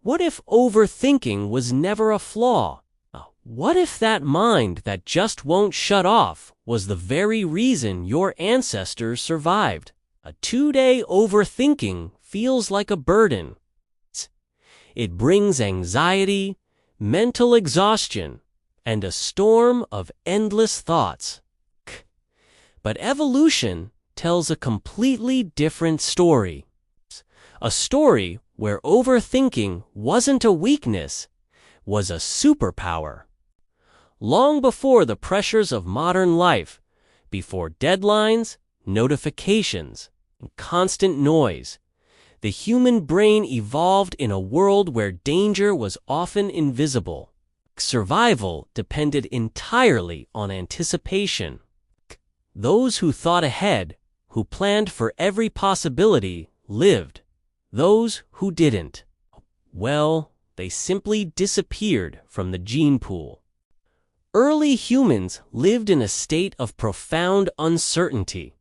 What if overthinking was never a flaw? What if that mind that just won't shut off was the very reason your ancestors survived? A 2-day overthinking feels like a burden. It brings anxiety, mental exhaustion, and a storm of endless thoughts. But evolution tells a completely different story. A story where overthinking wasn't a weakness, was a superpower. Long before the pressures of modern life, before deadlines, notifications, and constant noise, the human brain evolved in a world where danger was often invisible. Survival depended entirely on anticipation. Those who thought ahead, who planned for every possibility, lived. Those who didn't, well, they simply disappeared from the gene pool. Early humans lived in a state of profound uncertainty.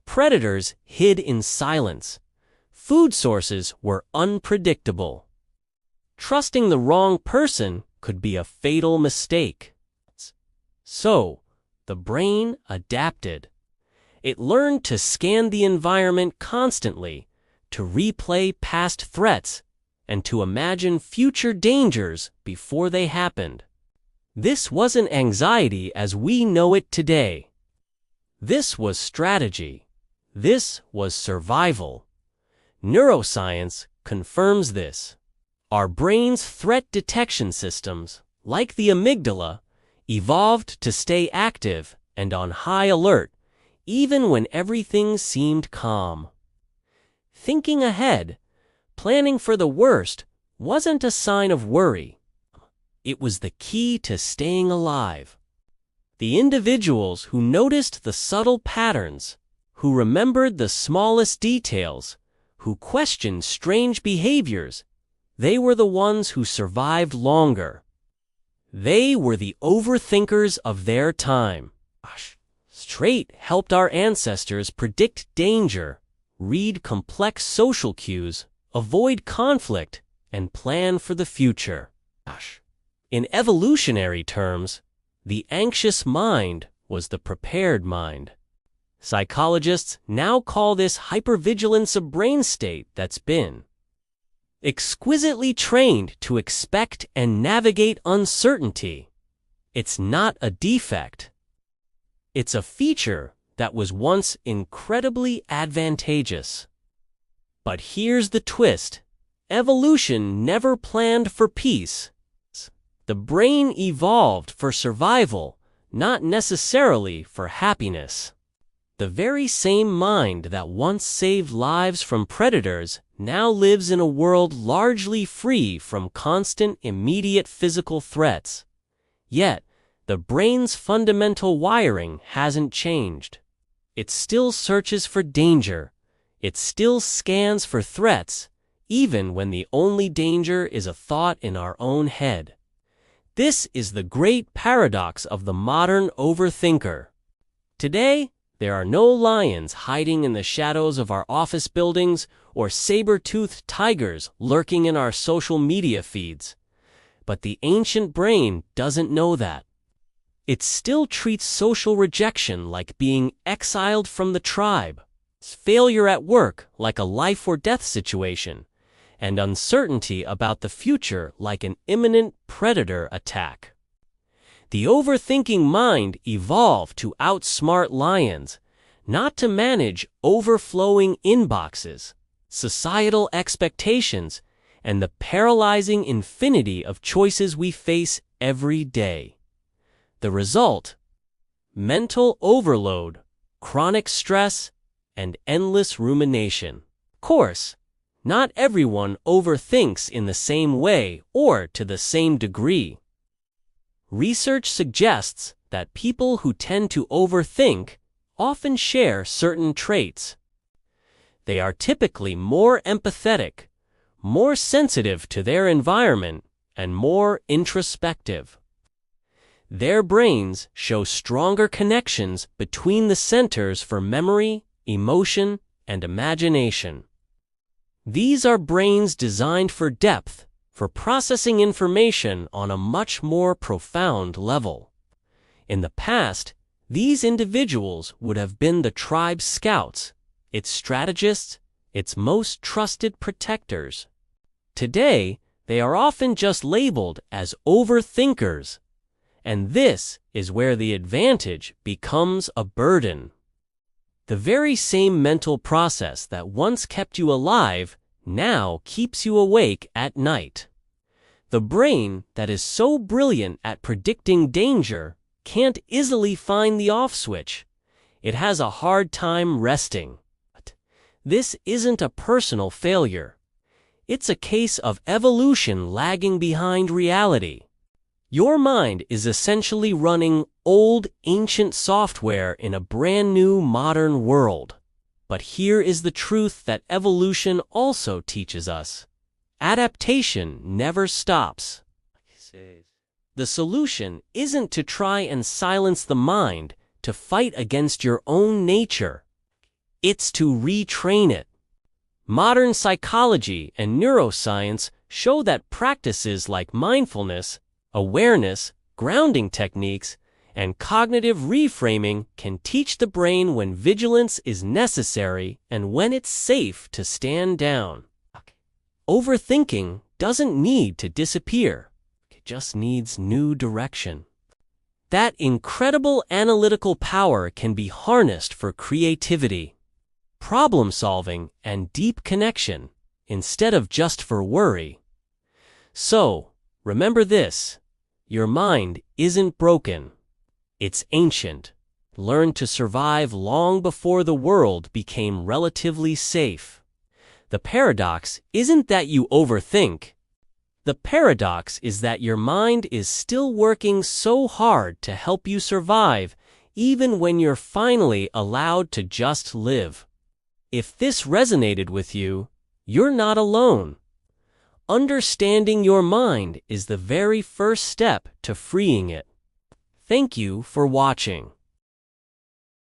Predators hid in silence. Food sources were unpredictable. Trusting the wrong person could be a fatal mistake. So, the brain adapted. It learned to scan the environment constantly, to replay past threats, and to imagine future dangers before they happened. This wasn't anxiety as we know it today. This was strategy. This was survival. Neuroscience confirms this. Our brain's threat detection systems, like the amygdala, evolved to stay active and on high alert, even when everything seemed calm. Thinking ahead, planning for the worst, wasn't a sign of worry. It was the key to staying alive. The individuals who noticed the subtle patterns, who remembered the smallest details, who questioned strange behaviors, they were the ones who survived longer. They were the overthinkers of their time. Trait helped our ancestors predict danger, read complex social cues, avoid conflict, and plan for the future. In evolutionary terms, the anxious mind was the prepared mind. Psychologists now call this hypervigilance a brain state that's been exquisitely trained to expect and navigate uncertainty. It's not a defect. It's a feature that was once incredibly advantageous. But here's the twist. Evolution never planned for peace. The brain evolved for survival, not necessarily for happiness. The very same mind that once saved lives from predators now lives in a world largely free from constant, immediate physical threats. Yet, the brain's fundamental wiring hasn't changed. It still searches for danger. It still scans for threats, even when the only danger is a thought in our own head. This is the great paradox of the modern overthinker. Today, there are no lions hiding in the shadows of our office buildings or saber-toothed tigers lurking in our social media feeds. But the ancient brain doesn't know that. It still treats social rejection like being exiled from the tribe, failure at work like a life or death situation, and uncertainty about the future like an imminent predator attack. The overthinking mind evolved to outsmart lions, not to manage overflowing inboxes, societal expectations, and the paralyzing infinity of choices we face every day. The result? Mental overload, chronic stress, and endless rumination. Of course, not everyone overthinks in the same way or to the same degree. Research suggests that people who tend to overthink often share certain traits. They are typically more empathetic, more sensitive to their environment, and more introspective. Their brains show stronger connections between the centers for memory, emotion, and imagination. These are brains designed for depth, for processing information on a much more profound level. In the past, these individuals would have been the tribe's scouts, its strategists, its most trusted protectors. Today, they are often just labeled as overthinkers, and this is where the advantage becomes a burden. The very same mental process that once kept you alive now keeps you awake at night. The brain that is so brilliant at predicting danger can't easily find the off switch. It has a hard time resting. But this isn't a personal failure. It's a case of evolution lagging behind reality. Your mind is essentially running old, ancient software in a brand new, modern world. But here is the truth that evolution also teaches us. Adaptation never stops. The solution isn't to try and silence the mind, to fight against your own nature. It's to retrain it. Modern psychology and neuroscience show that practices like mindfulness, awareness, grounding techniques, and cognitive reframing can teach the brain when vigilance is necessary and when it's safe to stand down. Overthinking doesn't need to disappear. It just needs new direction. That incredible analytical power can be harnessed for creativity, problem solving, and deep connection, instead of just for worry. So, remember this. Your mind isn't broken. It's ancient, learned to survive long before the world became relatively safe. The paradox isn't that you overthink. The paradox is that your mind is still working so hard to help you survive, even when you're finally allowed to just live. If this resonated with you, you're not alone. Understanding your mind is the very first step to freeing it. Thank you for watching.